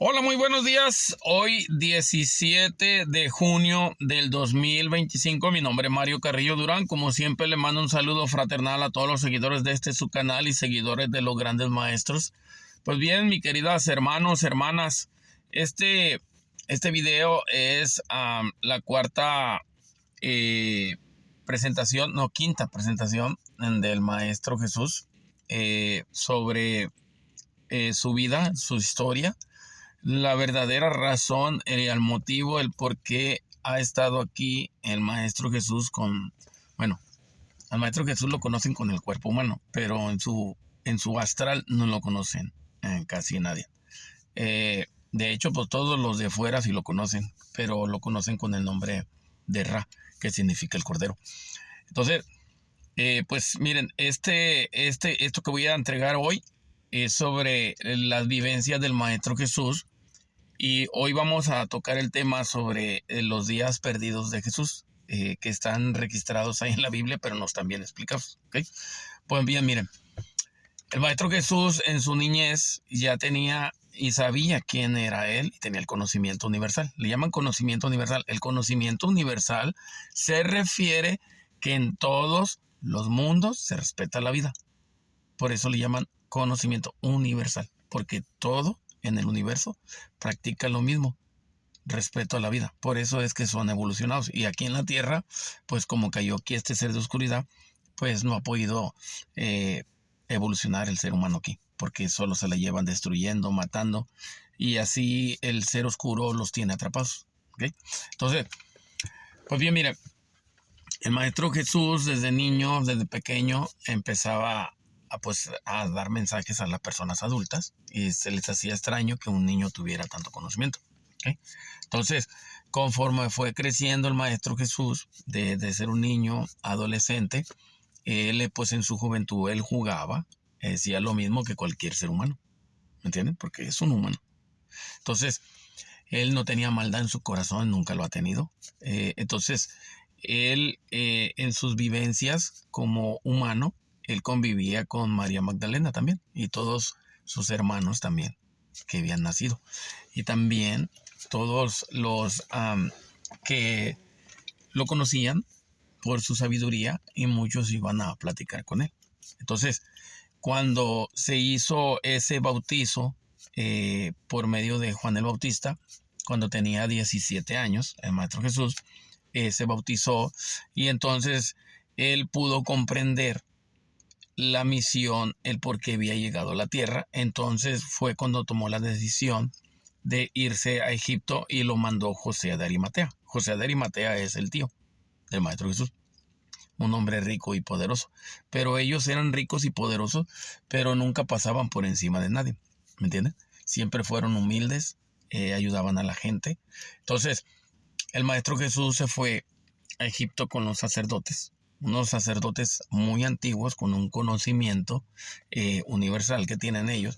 Hola, muy buenos días. Hoy 17 de junio del 2025. Mi nombre es Mario Carrillo Durán. Como siempre, le mando un saludo fraternal a todos los seguidores de su canal y seguidores de los grandes maestros. Pues bien, mis queridas hermanos, hermanas, este video es la cuarta presentación, no, quinta presentación del Maestro Jesús sobre su vida, su historia, la verdadera razón, el motivo, el por qué ha estado aquí el Maestro Jesús bueno, al Maestro Jesús lo conocen con el cuerpo humano, pero en su astral no lo conocen casi nadie. De hecho, pues todos los de fuera sí lo conocen, pero lo conocen con el nombre de Ra, que significa el Cordero. Entonces, pues miren, esto que voy a entregar hoy es sobre las vivencias del Maestro Jesús. Y hoy vamos a tocar el tema sobre los días perdidos de Jesús, que están registrados ahí en la Biblia, pero no están bien explicados. ¿Okay? Pues bien, miren, el Maestro Jesús en su niñez ya tenía y sabía quién era él y tenía el conocimiento universal. Le llaman conocimiento universal. El conocimiento universal se refiere que en todos los mundos se respeta la vida. Por eso le llaman conocimiento universal, porque todo en el universo practica lo mismo, respeto a la vida. Por eso es que son evolucionados. Y aquí en la Tierra, pues como cayó aquí este ser de oscuridad, pues no ha podido evolucionar el ser humano aquí, porque solo se la llevan destruyendo, matando, y así el ser oscuro los tiene atrapados. ¿Okay? Entonces, pues bien, mire, el Maestro Jesús desde niño, desde pequeño, empezaba a dar mensajes a las personas adultas y se les hacía extraño que un niño tuviera tanto conocimiento. ¿Okay? Entonces, conforme fue creciendo el Maestro Jesús, de ser un niño adolescente, él pues en su juventud él jugaba, decía lo mismo que cualquier ser humano, ¿me entienden? Porque es un humano. Entonces, él no tenía maldad en su corazón, nunca lo ha tenido. Entonces, él en sus vivencias como humano, él convivía con María Magdalena también y todos sus hermanos también que habían nacido. Y también todos los que lo conocían por su sabiduría y muchos iban a platicar con él. Entonces, cuando se hizo ese bautizo por medio de Juan el Bautista, cuando tenía 17 años, el Maestro Jesús se bautizó y entonces él pudo comprender la misión, el por qué había llegado a la tierra. Entonces fue cuando tomó la decisión de irse a Egipto y lo mandó José de Arimatea. José de Arimatea es el tío del Maestro Jesús, un hombre rico y poderoso. Pero ellos eran ricos y poderosos, pero nunca pasaban por encima de nadie. ¿Me entienden? Siempre fueron humildes, ayudaban a la gente. Entonces, el Maestro Jesús se fue a Egipto con los sacerdotes, unos sacerdotes muy antiguos con un conocimiento universal que tienen ellos,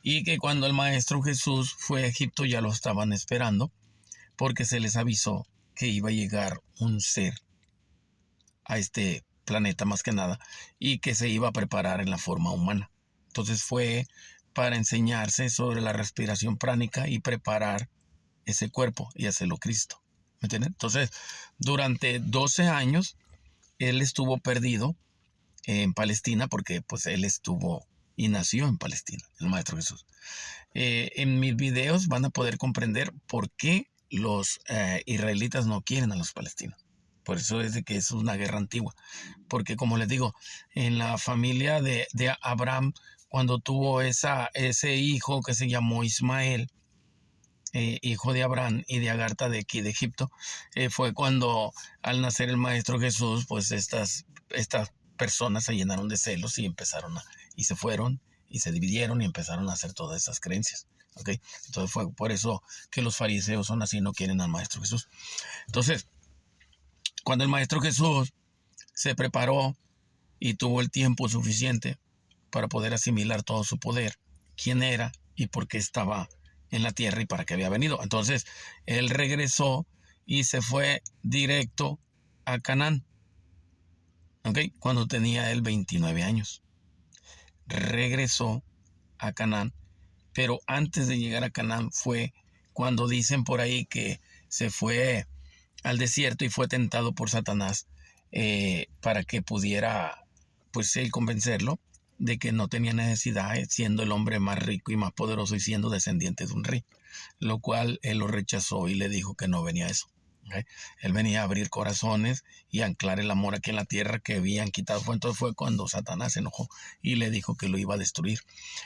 y que cuando el Maestro Jesús fue a Egipto ya lo estaban esperando, porque se les avisó que iba a llegar un ser a este planeta más que nada, y que se iba a preparar en la forma humana. Entonces fue para enseñarse sobre la respiración pránica y preparar ese cuerpo y hacerlo Cristo. ¿Me entienden? Entonces, durante 12 años, él estuvo perdido en Palestina porque pues él estuvo y nació en Palestina, el Maestro Jesús. En mis videos van a poder comprender por qué los israelitas no quieren a los palestinos. Por eso es de que es una guerra antigua. Porque como les digo, en la familia de Abraham, cuando tuvo ese hijo que se llamó Ismael, hijo de Abraham y de Agarta de aquí de Egipto, fue cuando al nacer el Maestro Jesús, pues estas personas se llenaron de celos y y se fueron y se dividieron y empezaron a hacer todas esas creencias. ¿Okay? Entonces fue por eso que los fariseos son así, no quieren al Maestro Jesús. Entonces, cuando el Maestro Jesús se preparó y tuvo el tiempo suficiente para poder asimilar todo su poder, quién era y por qué estaba en la tierra y para qué había venido. Entonces, él regresó y se fue directo a Canaán, ¿okay? Cuando tenía él 29 años. Regresó a Canaán Pero antes de llegar a Canaán fue cuando dicen por ahí que se fue al desierto y fue tentado por Satanás, para que pudiera, pues él convencerlo de que no tenía necesidad, siendo el hombre más rico y más poderoso y siendo descendiente de un rey, lo cual él lo rechazó y le dijo que no venía a eso. ¿Okay? Él venía a abrir corazones y a anclar el amor aquí en la tierra que habían quitado. Entonces fue cuando Satanás se enojó y le dijo que lo iba a destruir.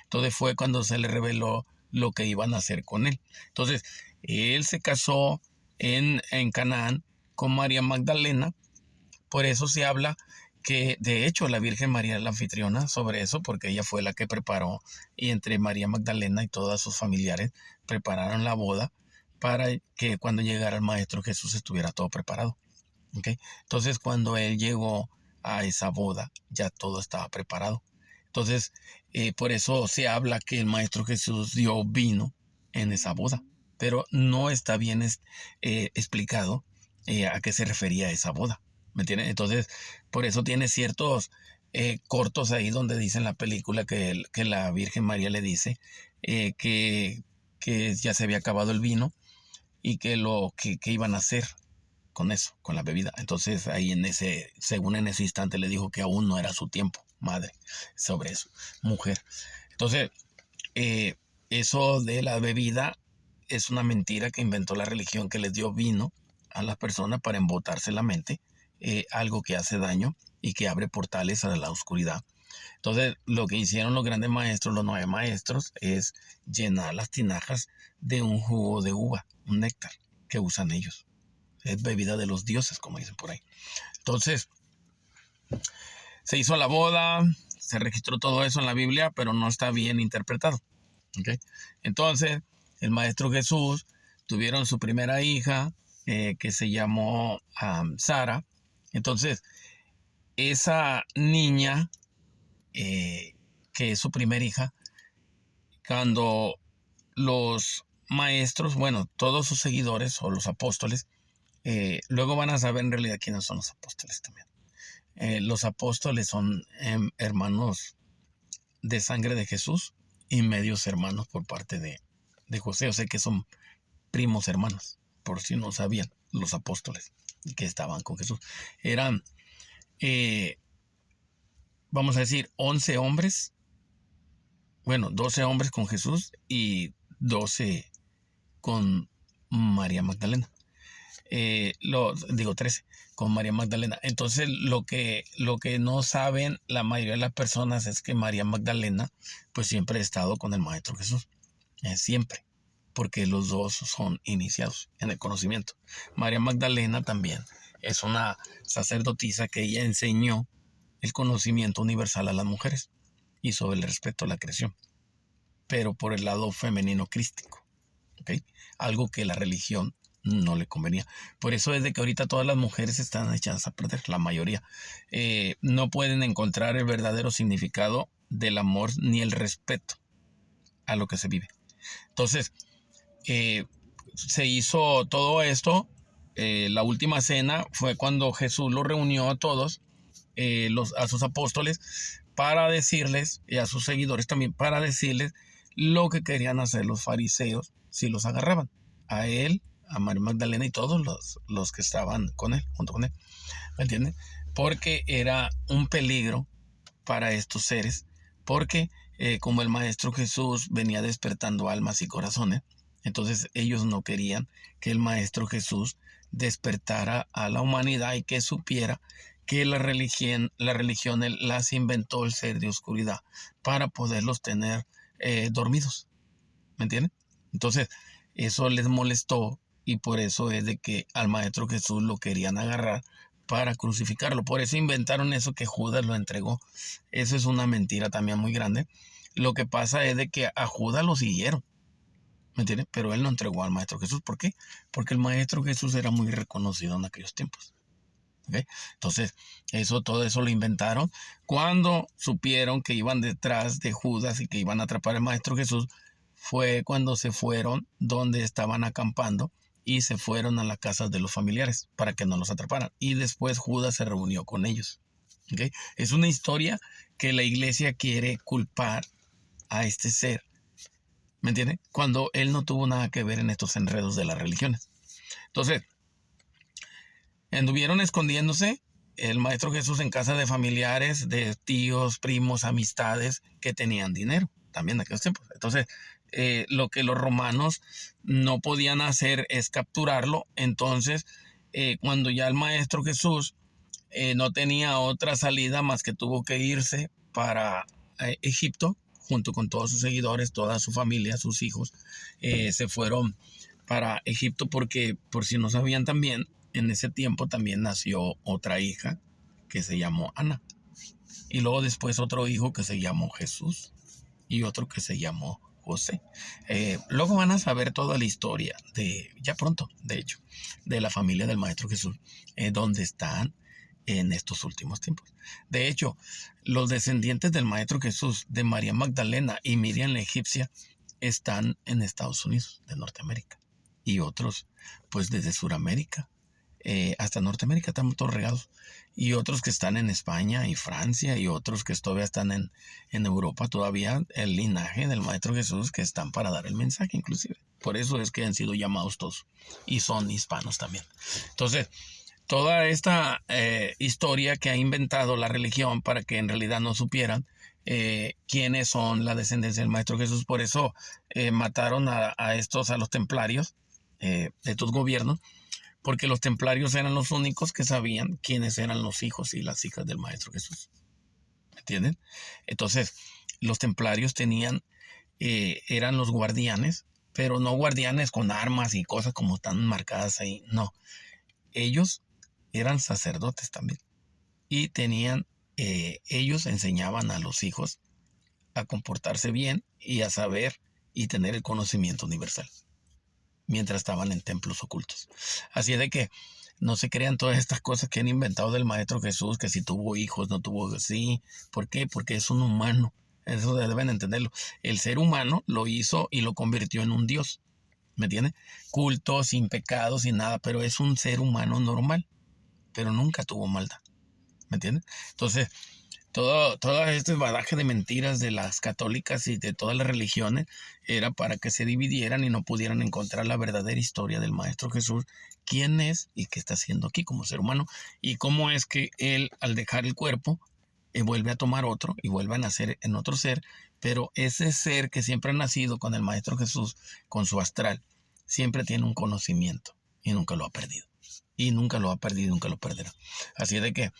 Entonces fue cuando se le reveló lo que iban a hacer con él. Entonces él se casó en Canaán con María Magdalena. Por eso se habla que de hecho la Virgen María es la anfitriona sobre eso, porque ella fue la que preparó, y entre María Magdalena y todos sus familiares prepararon la boda para que cuando llegara el Maestro Jesús estuviera todo preparado. ¿Okay? Entonces cuando él llegó a esa boda ya todo estaba preparado. Entonces por eso se habla que el Maestro Jesús dio vino en esa boda, pero no está bien explicado a qué se refería esa boda. ¿Me entiendes? Entonces, por eso tiene ciertos cortos ahí donde dice en la película que la Virgen María le dice que ya se había acabado el vino y que iban a hacer con eso, con la bebida. Entonces ahí según en ese instante le dijo que aún no era su tiempo, madre, sobre eso, mujer. Entonces, eso de la bebida es una mentira que inventó la religión, que les dio vino a las personas para embotarse la mente, algo que hace daño y que abre portales a la oscuridad. Entonces, lo que hicieron los grandes maestros, los 9 maestros, es llenar las tinajas de un jugo de uva, un néctar que usan ellos. Es bebida de los dioses, como dicen por ahí. Entonces, se hizo la boda, se registró todo eso en la Biblia, pero no está bien interpretado. ¿Okay? Entonces, el Maestro Jesús tuvieron su primera hija, que se llamó Sara. Entonces, esa niña, que es su primera hija, cuando los maestros, bueno, todos sus seguidores o los apóstoles, luego van a saber en realidad quiénes son los apóstoles también. Los apóstoles son hermanos de sangre de Jesús y medios hermanos por parte de José. O sea que son primos hermanos, por si no sabían, los apóstoles que estaban con Jesús. Eran, vamos a decir, 11 hombres, bueno, 12 hombres con Jesús y 12 con María Magdalena. 13 con María Magdalena. Entonces lo que no saben la mayoría de las personas es que María Magdalena pues siempre ha estado con el Maestro Jesús, siempre, porque los dos son iniciados en el conocimiento. María Magdalena también es una sacerdotisa que ella enseñó el conocimiento universal a las mujeres y sobre el respeto a la creación, pero por el lado femenino crístico, ¿okay? Algo que la religión no le convenía. Por eso es de que ahorita todas las mujeres están echadas a perder, la mayoría. No pueden encontrar el verdadero significado del amor ni el respeto a lo que se vive. Entonces, se hizo todo esto. La última cena fue cuando Jesús los reunió a todos, a sus apóstoles, para decirles, y a sus seguidores también, para decirles lo que querían hacer los fariseos si los agarraban. A él, a María Magdalena y todos los que estaban con él, junto con él. ¿Me entienden? Porque era un peligro para estos seres, porque como el Maestro Jesús venía despertando almas y corazones, entonces ellos no querían que el Maestro Jesús despertara a la humanidad y que supiera que la religión las inventó el ser de oscuridad para poderlos tener dormidos. ¿Me entienden? Entonces, eso les molestó y por eso es de que al Maestro Jesús lo querían agarrar para crucificarlo. Por eso inventaron eso que Judas lo entregó. Eso es una mentira también muy grande. Lo que pasa es de que a Judas lo siguieron, ¿me entienden? Pero él no entregó al Maestro Jesús. ¿Por qué? Porque el Maestro Jesús era muy reconocido en aquellos tiempos. ¿Okay? Entonces, todo eso lo inventaron. Cuando supieron que iban detrás de Judas y que iban a atrapar al Maestro Jesús, fue cuando se fueron donde estaban acampando y se fueron a las casas de los familiares para que no los atraparan. Y después Judas se reunió con ellos. ¿Okay? Es una historia que la iglesia quiere culpar a este ser ¿Me entiende? Cuando él no tuvo nada que ver en estos enredos de las religiones. Entonces, anduvieron escondiéndose el Maestro Jesús en casa de familiares, de tíos, primos, amistades que tenían dinero también en aquellos tiempos. Entonces, lo que los romanos no podían hacer es capturarlo. Entonces, cuando ya el Maestro Jesús no tenía otra salida más que tuvo que irse para Egipto, junto con todos sus seguidores, toda su familia, sus hijos, se fueron para Egipto porque, por si no sabían también, en ese tiempo también nació otra hija que se llamó Ana. Y luego después otro hijo que se llamó Jesús y otro que se llamó José. Luego van a saber toda la historia ya pronto, de hecho, de la familia del Maestro Jesús, donde están en estos últimos tiempos. De hecho, los descendientes del Maestro Jesús, de María Magdalena y Miriam la egipcia, están en Estados Unidos, de Norteamérica. Y otros, pues desde Sudamérica hasta Norteamérica, estamos todos regados. Y otros que están en España y Francia, y otros que todavía están en Europa, todavía el linaje del Maestro Jesús, que están para dar el mensaje inclusive. Por eso es que han sido llamados todos, y son hispanos también. Entonces, toda esta historia que ha inventado la religión para que en realidad no supieran quiénes son la descendencia del Maestro Jesús, por eso mataron a los templarios de estos gobiernos, porque los templarios eran los únicos que sabían quiénes eran los hijos y las hijas del Maestro Jesús. ¿Me entienden? Entonces, los templarios eran los guardianes, pero no guardianes con armas y cosas como están marcadas ahí, no. Ellos eran sacerdotes también. Y ellos enseñaban a los hijos a comportarse bien y a saber y tener el conocimiento universal, mientras estaban en templos ocultos. Así es de que no se crean todas estas cosas que han inventado del Maestro Jesús, que si tuvo hijos, no tuvo, sí. ¿Por qué? Porque es un humano. Eso deben entenderlo. El ser humano lo hizo y lo convirtió en un Dios. ¿Me entiende? Culto, sin pecado, sin nada, pero es un ser humano normal, pero nunca tuvo maldad. ¿Me entiende? Entonces, todo este badaje de mentiras de las católicas y de todas las religiones era para que se dividieran y no pudieran encontrar la verdadera historia del Maestro Jesús, quién es y qué está haciendo aquí como ser humano, y cómo es que él, al dejar el cuerpo, vuelve a tomar otro y vuelve a nacer en otro ser, pero ese ser que siempre ha nacido con el Maestro Jesús, con su astral, siempre tiene un conocimiento y nunca lo ha perdido. Y nunca lo ha perdido y nunca lo perderá. Así de que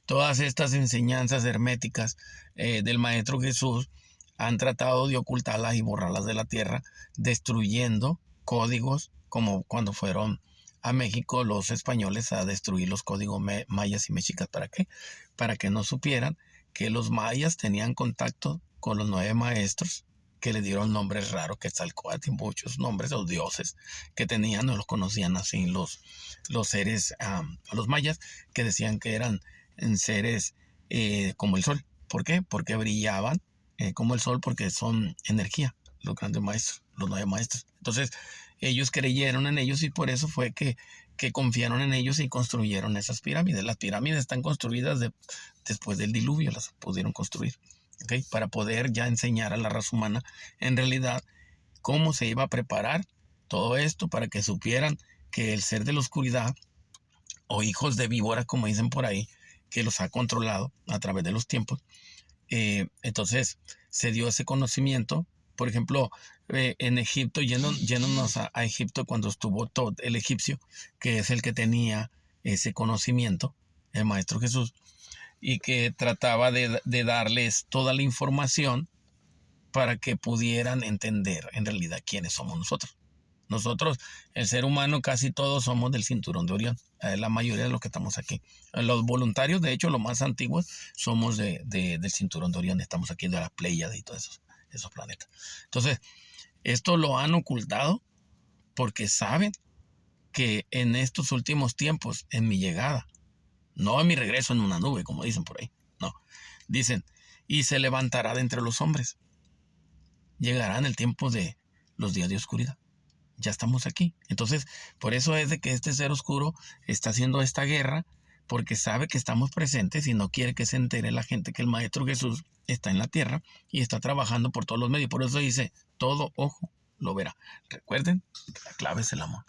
todas estas enseñanzas herméticas del Maestro Jesús han tratado de ocultarlas y borrarlas de la tierra, destruyendo códigos, como cuando fueron a México los españoles a destruir los códigos mayas y mexicas. ¿Para qué? Para que no supieran que los mayas tenían contacto con los 9 maestros, que le dieron nombres raros, Quetzalcóatl y muchos nombres, los dioses que tenían, no los conocían así los seres, los mayas, que decían que eran seres como el sol. ¿Por qué? Porque brillaban como el sol, porque son energía, los grandes maestros, los 9 maestros. Entonces, ellos creyeron en ellos y por eso fue que confiaron en ellos y construyeron esas pirámides. Las pirámides están construidas después del diluvio, las pudieron construir, ¿okay? Para poder ya enseñar a la raza humana en realidad cómo se iba a preparar todo esto, para que supieran que el ser de la oscuridad, o hijos de víbora, como dicen por ahí, que los ha controlado a través de los tiempos. Entonces se dio ese conocimiento. Por ejemplo, en Egipto, yéndonos a Egipto, cuando estuvo Tod, el egipcio, que es el que tenía ese conocimiento, el Maestro Jesús, y que trataba de darles toda la información para que pudieran entender en realidad quiénes somos nosotros. Nosotros, el ser humano, casi todos somos del cinturón de Orión, la mayoría de los que estamos aquí. Los voluntarios, de hecho, los más antiguos, somos del cinturón de Orión, estamos aquí de las Pléyades y todos esos planetas. Entonces, esto lo han ocultado porque saben que en estos últimos tiempos, en mi llegada, no en mi regreso en una nube, como dicen por ahí, no, dicen, y se levantará de entre los hombres. Llegará en el tiempo de los días de oscuridad. Ya estamos aquí. Entonces, por eso es de que este ser oscuro está haciendo esta guerra, porque sabe que estamos presentes y no quiere que se entere la gente que el Maestro Jesús está en la tierra y está trabajando por todos los medios. Por eso dice, todo ojo lo verá. Recuerden que la clave es el amor.